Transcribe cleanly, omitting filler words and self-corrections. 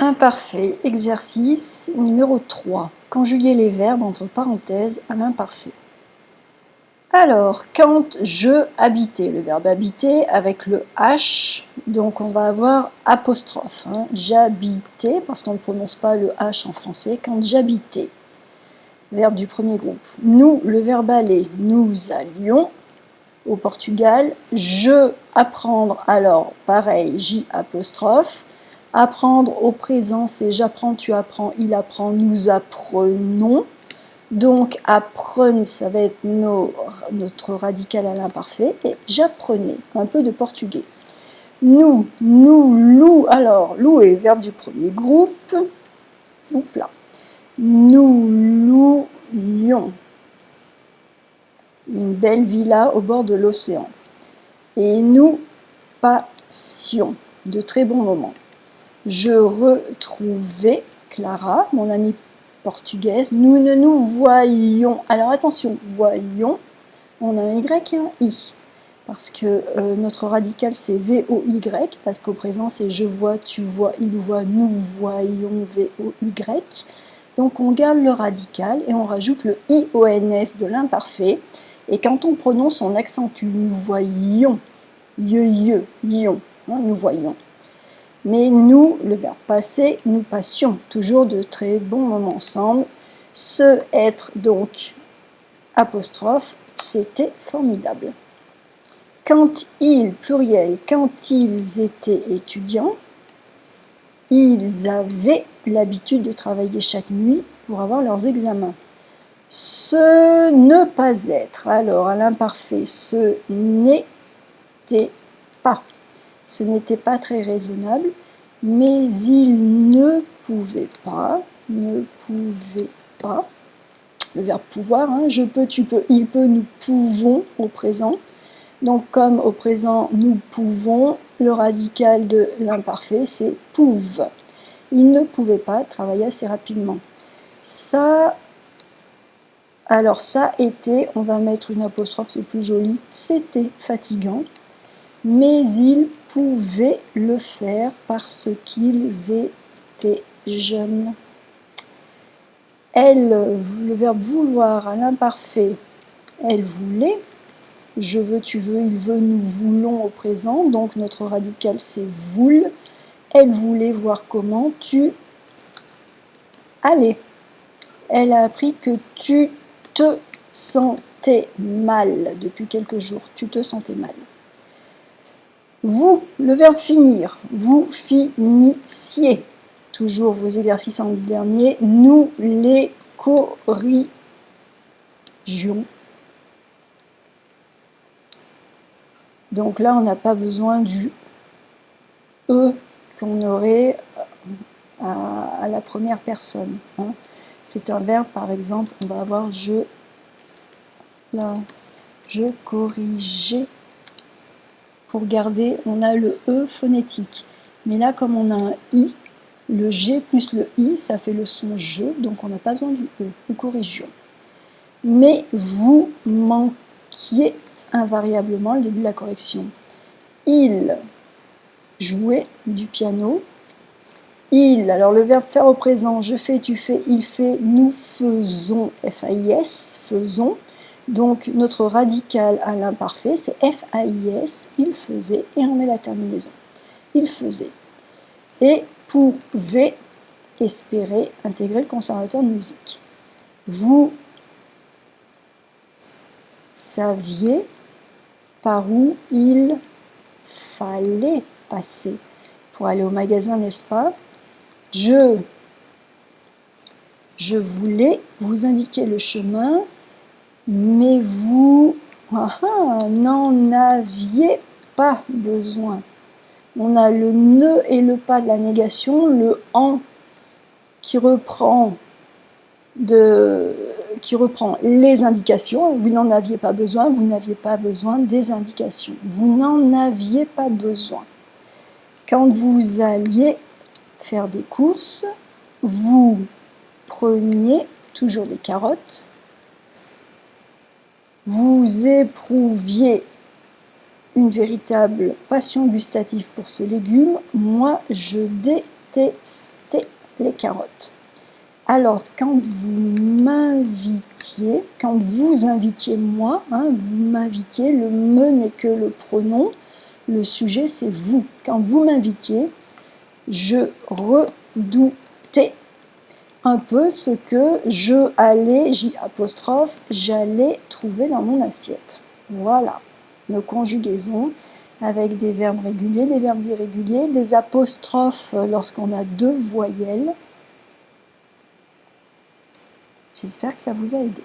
Imparfait, exercice numéro 3. Conjuguer les verbes entre parenthèses à l'imparfait. Alors, quand je habitais, le verbe habiter avec le H, donc on va avoir apostrophe. J'habitais, parce qu'on ne prononce pas le H en français, quand j'habitais. Verbe du premier groupe. Nous, le verbe aller, nous allions au Portugal. Je, apprendre, alors pareil, J apostrophe. Apprendre au présent, c'est j'apprends, tu apprends, il apprend, nous apprenons. Donc, apprendre, ça va être notre radical à l'imparfait. Et j'apprenais, un peu de portugais. Nous, loup. Alors, louer, verbe du premier groupe. Oupla. Nous louions une belle villa au bord de l'océan. Et nous passions de très bons moments. Je retrouvais Clara, mon amie portugaise. Nous ne nous voyions. Alors attention, voyons, on a un Y et un I. Parce que notre radical c'est V-O-Y, parce qu'au présent c'est je vois, tu vois, il voit, nous voyons, V-O-Y. Donc on garde le radical et on rajoute le I-O-N-S de l'imparfait. Et quand on prononce, on accentue. Nous voyions, lion, nous voyons. Mais nous, le verbe passé, nous passions toujours de très bons moments ensemble. Ce être, donc, apostrophe, c'était formidable. Quand ils, pluriel, quand ils étaient étudiants, ils avaient l'habitude de travailler chaque nuit pour avoir leurs examens. Ce ne pas être, alors à l'imparfait, ce n'était pas. Ce n'était pas très raisonnable, mais il ne pouvait pas, le verbe pouvoir, je peux, tu peux, il peut, nous pouvons au présent. Donc comme au présent nous pouvons, le radical de l'imparfait c'est pouve. Il ne pouvait pas travailler assez rapidement. Ça, alors ça était, on va mettre une apostrophe, c'est plus joli, c'était fatigant. Mais ils pouvaient le faire parce qu'ils étaient jeunes. Elle, le verbe vouloir à l'imparfait, elle voulait. Je veux, tu veux, il veut, nous voulons au présent. Donc notre radical c'est voule. Elle voulait voir comment tu allais. Elle a appris que tu te sentais mal depuis quelques jours. Tu te sentais mal. Vous, le verbe finir, vous finissiez. Toujours vos exercices en dernier. Nous les corrigions. Donc là, on n'a pas besoin du E qu'on aurait à la première personne. C'est un verbe, par exemple, on va avoir je corrigeais. Pour garder, on a le E phonétique. Mais là, comme on a un I, le G plus le I, ça fait le son je, donc on n'a pas besoin du E. Nous corrigions. Mais vous manquiez invariablement le début de la correction. Il jouait du piano. Il, alors le verbe faire au présent, je fais, tu fais, il fait, nous faisons, F-A-I-S, faisons. Donc notre radical à l'imparfait, c'est F-A-I-S, il faisait, et on met la terminaison. Il faisait. Et pouvait espérer intégrer le conservateur de musique. Vous saviez par où il fallait passer pour aller au magasin, n'est-ce pas? Je voulais vous indiquer le chemin, mais vous n'en aviez pas besoin. On a le ne et le pas de la négation, le en qui reprend les indications. Vous n'en aviez pas besoin, vous n'aviez pas besoin des indications. Vous n'en aviez pas besoin. Quand vous alliez faire des courses, vous preniez toujours des carottes. Vous éprouviez une véritable passion gustative pour ce légume. Moi, je détestais les carottes. Alors, quand vous m'invitiez, moi, hein, vous m'invitiez, le me n'est que le pronom, le sujet c'est vous. Quand vous m'invitiez, je redoutais un peu ce que j'allais trouver dans mon assiette. Voilà, nos conjugaisons avec des verbes réguliers, des verbes irréguliers, des apostrophes lorsqu'on a deux voyelles. J'espère que ça vous a aidé.